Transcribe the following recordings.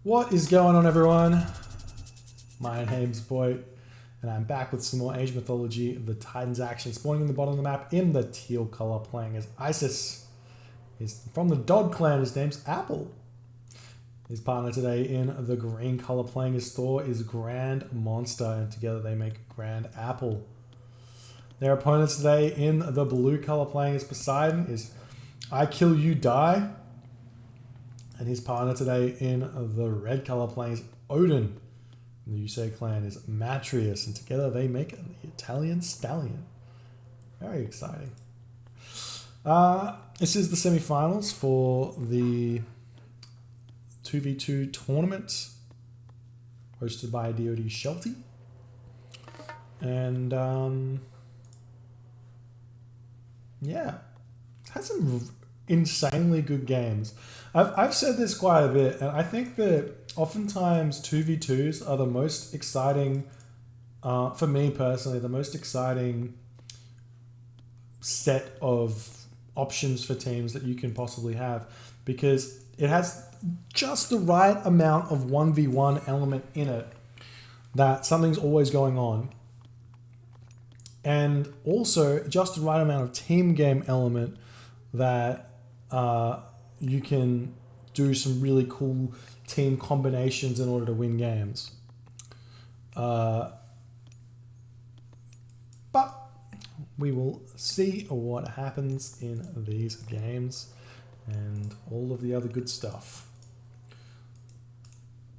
What is going on, everyone? My name's Boy, and I'm back with some more Age Mythology, the Titans action, spawning in the bottom of the map in the teal color, playing as Isis. He's from the Dog clan, his name's Apple. His partner today in the green color, playing as Thor, is GrandMonster, and together they make DoDApple. Their opponents today in the blue color, playing as Poseidon, is I Kill You Die. And his partner today in the red color, playing as Odin. And the UCAMatreiuss clan is Matreiuss, and together they make the Italian Stallion. Very exciting. This is the semi-finals for the 2v2 tournament hosted by DoD Shelty. And yeah, it's had some insanely good games. I've said this quite a bit, and I think that oftentimes 2v2s are the most exciting, for me personally, the most exciting set of options for teams that you can possibly have, because it has just the right amount of 1v1 element in it that something's always going on, and also just the right amount of team game element that you can do some really cool team combinations in order to win games. But we will see what happens in these games and all of the other good stuff.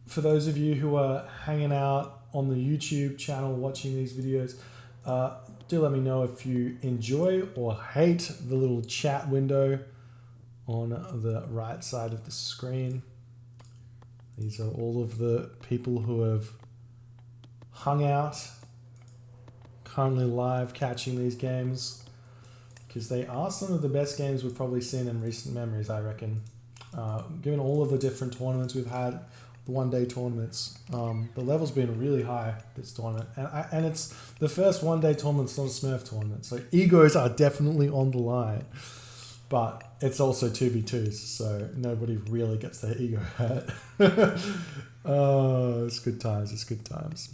For those of you who are hanging out on the YouTube channel watching these videos, do let me know if you enjoy or hate the little chat window on the right side of the screen. These are all of the people who have hung out, currently live catching these games, because they are some of the best games we've probably seen in recent memories, I reckon. Given all of the different tournaments we've had, the one-day tournaments, the level's been really high this tournament, and it's the first one-day tournament. It's not a Smurf tournament, so egos are definitely on the line. But it's also 2v2s, so nobody really gets their ego hurt. Oh, it's good times, it's good times.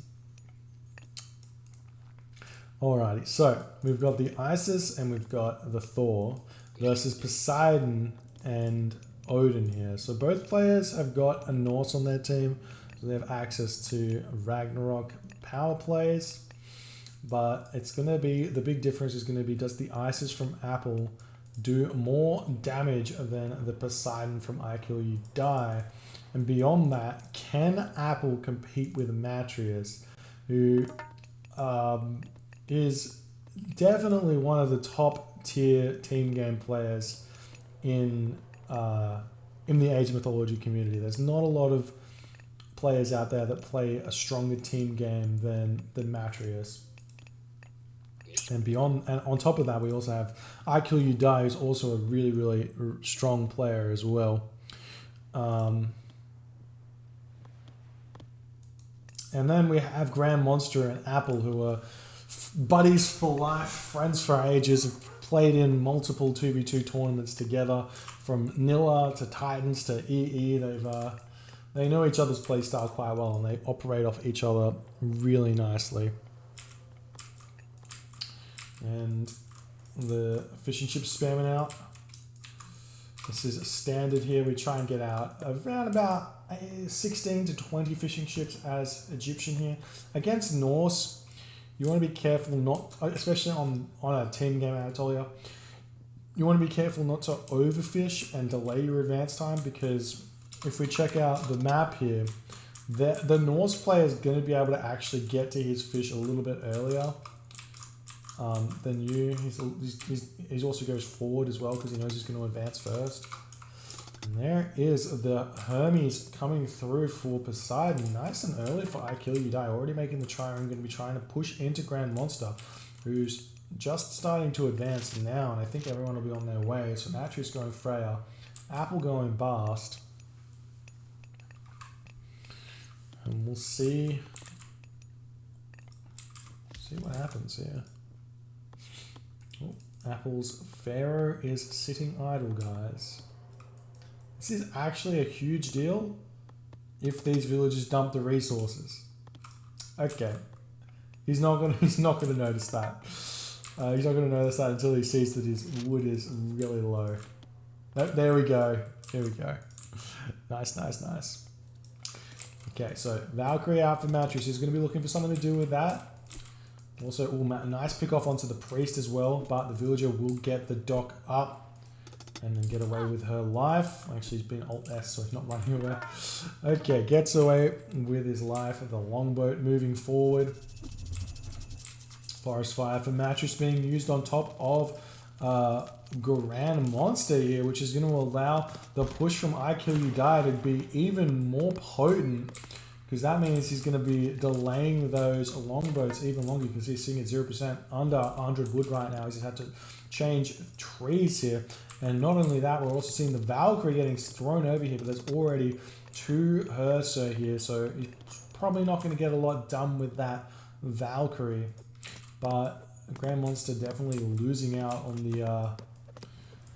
Alrighty, so we've got the Isis and we've got the Thor versus Poseidon and Odin here. So both players have got a Norse on their team, so they have access to Ragnarok power plays. But it's going to be, the big difference is going to be, does the Isis from Apple do more damage than the Poseidon from I Kill You Die? And beyond that, can Apple compete with Matreiuss, who is definitely one of the top tier team game players in the Age Mythology community? There's not a lot of players out there that play a stronger team game than Matreiuss. And beyond, and on top of that, we also have I Kill You Die, who's also a really, really strong player as well. And then we have GrandMonster and Apple, who are buddies for life, friends for ages, have played in multiple 2v2 tournaments together, from Nilla to Titans to EE. They know each other's playstyle quite well, and they operate off each other really nicely. And the fishing ship's spamming out. This is a standard here. We try and get out around about 16 to 20 fishing ships as Egyptian here. Against Norse, you want to be careful not, especially on a team game, Anatolia, you want to be careful not to overfish and delay your advance time, because if we check out the map here, the Norse player is going to be able to actually get to his fish a little bit earlier than you. He also goes forward as well, because he knows he's going to advance first. And there is the Hermes coming through for Poseidon. Nice and early for I Kill You Die. Already making the try. I'm going to be trying to push into GrandMonster, who's just starting to advance now, and I think everyone will be on their way. So Matreiuss going Freya, Apple going Bast. And we'll see what happens here. Oh, Apple's Pharaoh is sitting idle, guys. This is actually a huge deal if these villagers dump the resources. Okay. He's not gonna notice that. He's not gonna notice that until he sees that his wood is really low. Nope, there we go. Here we go. Nice, nice, nice. Okay, so Valkyrie out for Matreiuss. He's going to be looking for something to do with that. Also, nice pick off onto the priest as well, but the villager will get the dock up and then get away with her life. Actually, he's been Alt-S, so he's not running away. Okay, gets away with his life. The longboat moving forward. Forest fire for Matreiuss being used on top of GrandMonster here, which is going to allow the push from I Kill You Die to be even more potent, because that means he's going to be delaying those longboats even longer. You can see he's sitting at 0% under 100 wood right now. He's had to change trees here. And not only that, we're also seeing the Valkyrie getting thrown over here, but there's already 2 Hursa here, so he's probably not going to get a lot done with that Valkyrie. But GrandMonster definitely losing out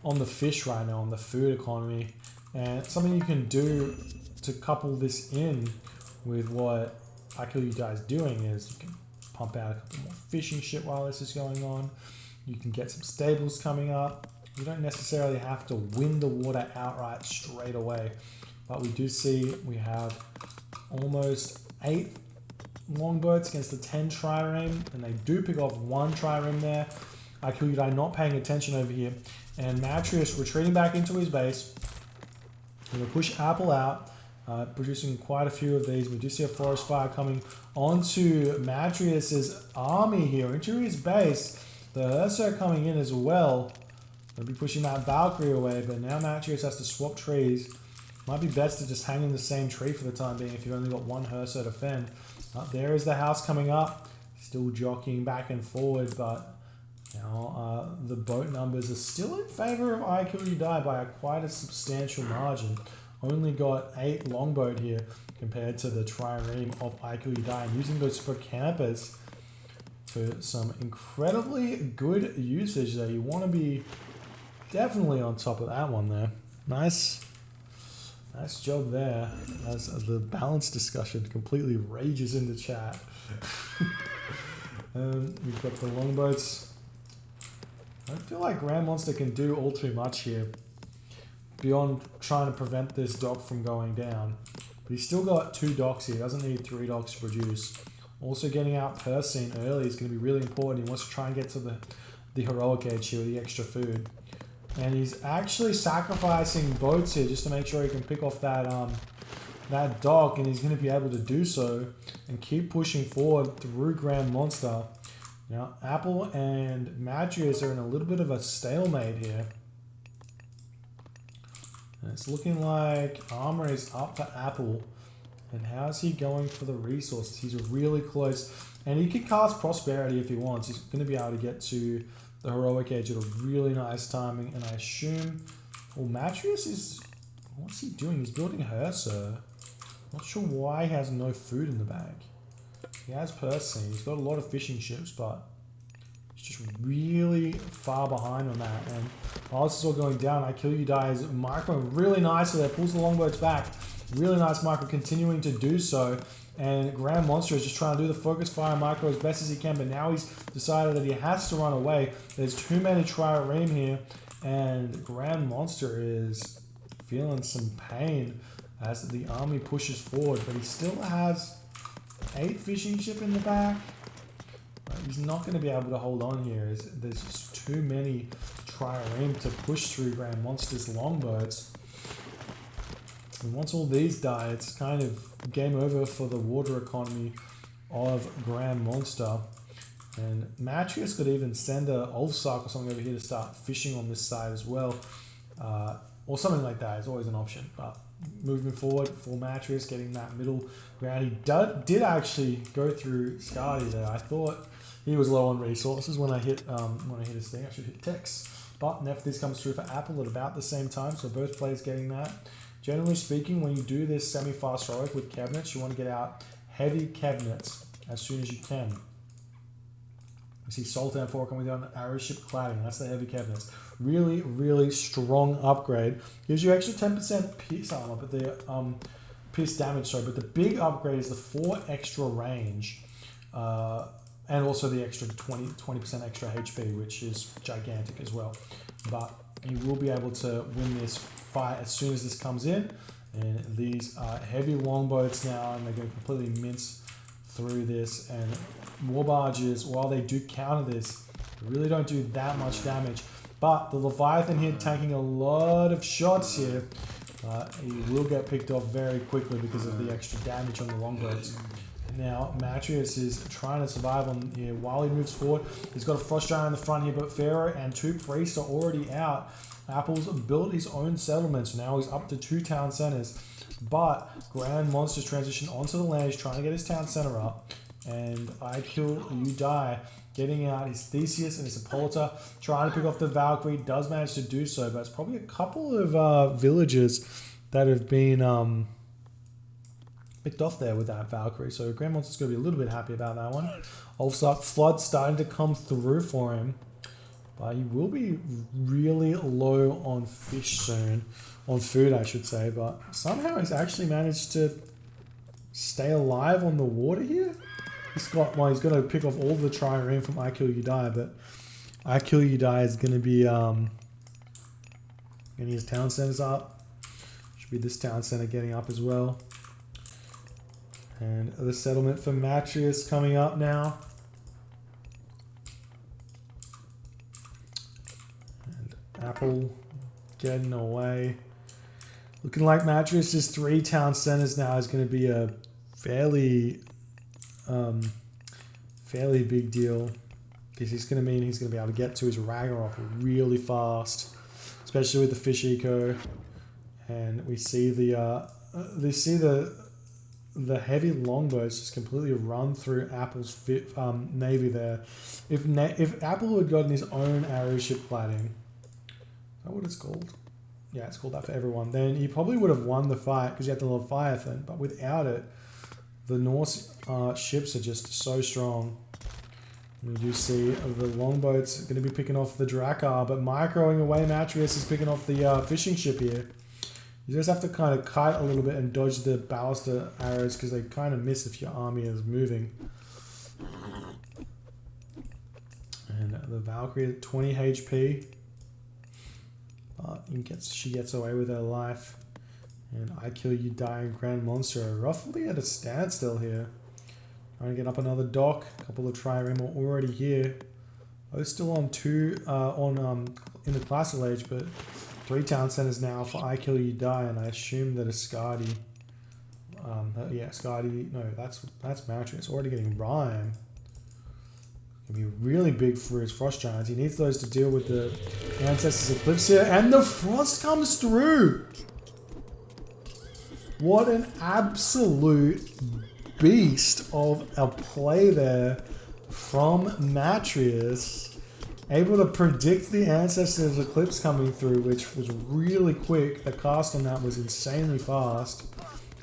on the fish right now, on the food economy. And something you can do to couple this in with what I Kill You Die is doing is you can pump out a couple more fishing shit while this is going on. You can get some stables coming up. You don't necessarily have to win the water outright straight away. But we do see we have almost 8 longboats against the 10 trireme, and they do pick off 1 trireme there. I Kill You Die not paying attention over here, and Matreiuss retreating back into his base. Going to push Apple out, producing quite a few of these. We do see a forest fire coming onto Matreiuss's army here, into his base. The Hursa coming in as well. Going to be pushing that Valkyrie away, but now Matreiuss has to swap trees. Might be best to just hang in the same tree for the time being if you've only got 1 Hursa to fend. There is the house coming up, still jockeying back and forward, but now the boat numbers are still in favor of I Kill You Die by quite a substantial margin. Only got 8 longboat here compared to the trireme of I Kill You Die, and using those super campers for some incredibly good usage there. You want to be definitely on top of that one there. Nice job there, as the balance discussion completely rages in the chat. We've got the longboats. I don't feel like GrandMonster can do all too much here beyond trying to prevent this dock from going down. But he's still got 2 docks here. He doesn't need 3 docks to produce. Also getting out Persine early is going to be really important. He wants to try and get to the heroic edge here with the extra food. And he's actually sacrificing boats here just to make sure he can pick off that dock, and he's going to be able to do so and keep pushing forward through GrandMonster. Now, Apple and Matreiuss are in a little bit of a stalemate here. And it's looking like armor is up for Apple. And how's he going for the resources? He's really close. And he can cast Prosperity if he wants. He's going to be able to get to the heroic edge at a really nice timing, and I assume, well, Matreiuss is, what's he doing? He's building Hursa. Not sure why he has no food in the bag. He has Persine. He's got a lot of fishing ships, but he's just really far behind on that. And while this is all going down, I Kill You Die is microing really nicely there, pulls the longboats back. Really nice micro, continuing to do so. And GrandMonster is just trying to do the focus fire micro as best as he can, but now he's decided that he has to run away. There's too many trireme here, and GrandMonster is feeling some pain as the army pushes forward, but he still has 8 fishing ship in the back. He's not going to be able to hold on here. There's just too many trireme to push through GrandMonster's longboats. And once all these die, it's kind of game over for the water economy of GrandMonster. And Matreiuss could even send a Ulfsark or something over here to start fishing on this side as well. Or something like that is always an option. But moving forward for Matreiuss, getting that middle ground. He did actually go through Skadi there. I thought he was low on resources when I hit his thing. I should hit Tex. But Nephthys comes through for Apple at about the same time, so both players getting that. Generally speaking, when you do this semi-fast heroic with cabinets, you want to get out heavy cabinets as soon as you can. You see Sultan 4 coming down, arrow ship cladding. That's the heavy cabinets. Really, really strong upgrade. Gives you extra 10% piece armor, but pierce damage, sorry, but the big upgrade is the 4 extra range, and also the extra 20% extra HP, which is gigantic as well. But you will be able to win this fight as soon as this comes in. And these are heavy longboats now, and they're going to completely mince through this. And war barges, while they do counter this, really don't do that much damage. But the Leviathan here tanking a lot of shots here. He will get picked off very quickly because of the extra damage on the longboats. Now, Matreiuss is trying to survive on here while he moves forward. He's got a Frost Giant in the front here, but Pharaoh and 2 priests are already out. Apple's built his own settlements. Now he's up to 2 town centers. But GrandMonster's transitioned onto the land. He's trying to get his town center up. And I Kill You Die, getting out his Theseus and his Hippolyta, trying to pick off the Valkyrie. Does manage to do so, but it's probably a couple of villages that have been picked off there with that Valkyrie. So GrandMonster's going to be a little bit happy about that one. Ulfsark Flood starting to come through for him. But he will be really low on fish soon. On food, I should say. But somehow he's actually managed to stay alive on the water here. He's got, well, he's going to pick off all the trireme from I Kill You Die. But I Kill You Die is going to be getting his town centers up. Should be this town center getting up as well. And the settlement for Matreiuss coming up now. And Apple getting away. Looking like Matreiuss's 3 town centers now is going to be a fairly big deal. Because he's going to mean he's going to be able to get to his Ragnarok really fast. Especially with the fish eco. And we see the heavy longboats just completely run through Apple's navy there. If Apple had gotten his own arrow ship cladding, is that what it's called? Yeah, it's called that for everyone. Then he probably would have won the fight because he had the Leviathan. But without it, the Norse ships are just so strong. We do see the longboats going to be picking off the Drakkar, but microing away Matreiuss is picking off the fishing ship here. You just have to kind of kite a little bit and dodge the ballista arrows because they kind of miss if your army is moving. And the Valkyrie at 20 HP. But she gets away with her life. And I Kill You Die and GrandMonster are roughly at a standstill here. Trying to get up another dock. A couple of trireme are already here. Both still on 2 in the Classical Age, but 3 town centers now for I Kill You Die, and I assume that Asgardi, Asgardi, no, that's Matreiuss, already getting Rhyme. Gonna be really big for his Frost Giants. He needs those to deal with the Ancestors Eclipse here, and the Frost comes through! What an absolute beast of a play there from Matreiuss. Able to predict the Ancestors Eclipse coming through, which was really quick. The cast on that was insanely fast.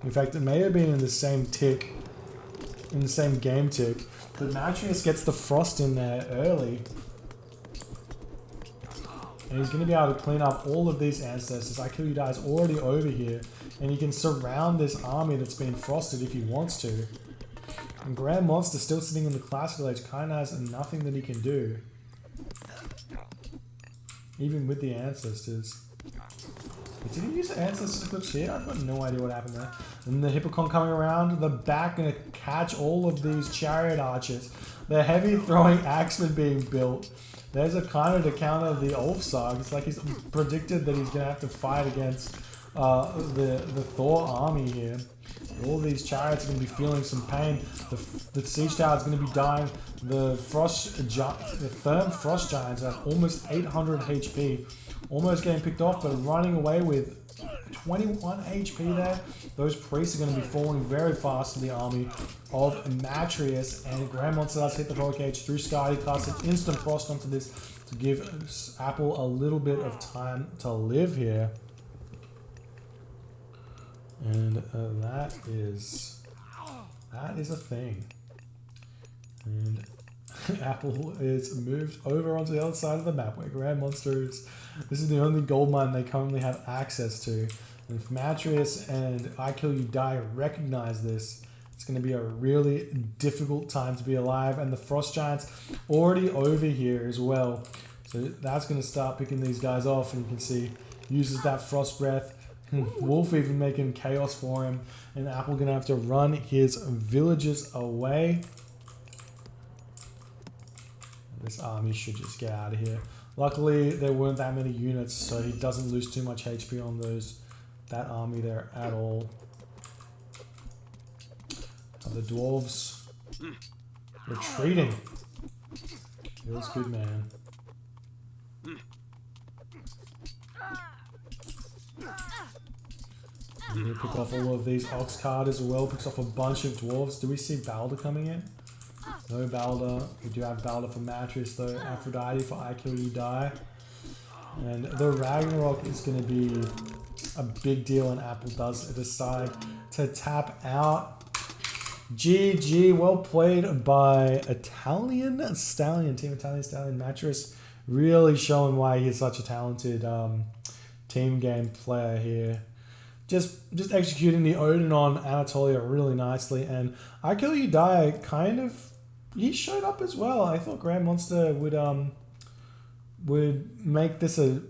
In fact, it may have been in the same tick, in the same game tick. But Matreiuss gets the Frost in there early. And he's going to be able to clean up all of these Ancestors. I Kill You Die is already over here. And he can surround this army that's been frosted if he wants to. And GrandMonster still sitting in the Classical Age kind of has nothing that he can do. Even with the Ancestors. Did he use the Ancestors Eclipse here? I've got no idea what happened there. And the Hippocon coming around the back, going to catch all of these Chariot Archers. The heavy throwing axemen being built. There's a kind of to counter the Ulfsark. It's like he's predicted that he's going to have to fight against the Thor army here. All these chariots are going to be feeling some pain. The siege tower is going to be dying. The Therm Frost Giants have almost 800 HP. Almost getting picked off, but running away with 21 HP there. Those priests are going to be falling very fast to the army of Matreiuss. And GrandMonster does hit the Heroic Age through Skadi, casts an instant frost onto this to give Apple a little bit of time to live here. And that is a thing. And Apple is moved over onto the other side of the map where GrandMonster is. This is the only gold mine they currently have access to. And if Matreiuss and I Kill You Die recognize this, it's going to be a really difficult time to be alive. And the Frost Giant's already over here as well. So that's going to start picking these guys off. And you can see, uses that Frost Breath. Wolf even making chaos for him. And Apple going to have to run his villagers away. This army should just get out of here. Luckily, there weren't that many units, so he doesn't lose too much HP on that army there at all. The dwarves retreating. Feels good, man. And we pick off all of these Ox Card as well. Picks off a bunch of dwarves. Do we see Balder coming in? No Balder. We do have Balder for Matreiuss though. Aphrodite for I Kill You Die. And the Ragnarok is going to be a big deal, and Apple does decide to tap out. GG, well played by Italian Stallion, Team Italian Stallion. Matreiuss really showing why he's such a talented team game player here. Just executing the Odin on Anatolia really nicely, and I Kill You Die kind of, he showed up as well. I thought GrandMonster would make this a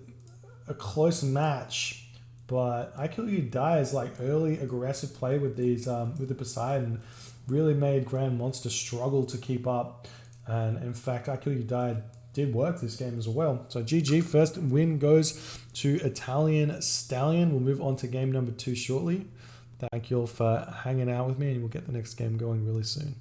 close match, but I Kill You Die is like early aggressive play with these with the Poseidon really made GrandMonster struggle to keep up, and in fact I Kill You Die did work this game as well. So GG, first win goes to Italian Stallion. We'll move on to game number 2 shortly. Thank you all for hanging out with me, and we'll get the next game going really soon.